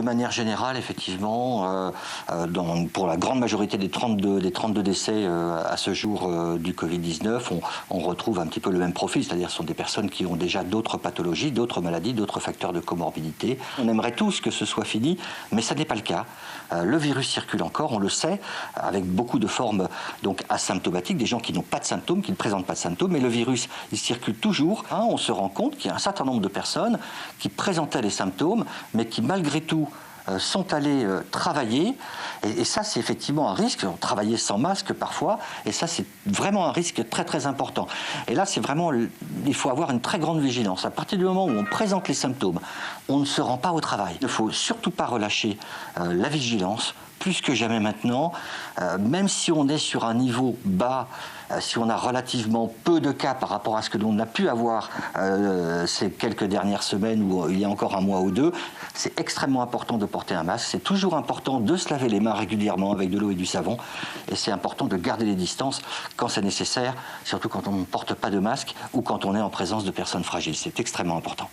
De manière générale, effectivement, pour la grande majorité des 32 décès à ce jour du Covid-19, on retrouve un petit peu le même profil, c'est-à-dire ce sont des personnes qui ont déjà d'autres pathologies, d'autres maladies, d'autres facteurs de comorbidité. On aimerait tous que ce soit fini, mais ça n'est pas le cas. Le virus circule encore, on le sait, avec beaucoup de formes donc asymptomatiques, des gens qui n'ont pas de symptômes, qui ne présentent pas de symptômes, mais le virus, il circule toujours. On se rend compte qu'il y a un certain nombre de personnes qui présentaient les symptômes, mais qui malgré tout sont allés travailler, et ça c'est effectivement un risque, travailler sans masque parfois, et ça c'est vraiment un risque très très important. Et là c'est vraiment, il faut avoir une très grande vigilance. À partir du moment où on présente les symptômes, on ne se rend pas au travail. Il ne faut surtout pas relâcher la vigilance, plus que jamais maintenant, même si on est sur un niveau bas, si on a relativement peu de cas par rapport à ce que l'on a pu avoir ces quelques dernières semaines ou il y a encore un mois ou deux, c'est extrêmement important de porter un masque. C'est toujours important de se laver les mains régulièrement avec de l'eau et du savon. Et c'est important de garder les distances quand c'est nécessaire, surtout quand on ne porte pas de masque ou quand on est en présence de personnes fragiles. C'est extrêmement important.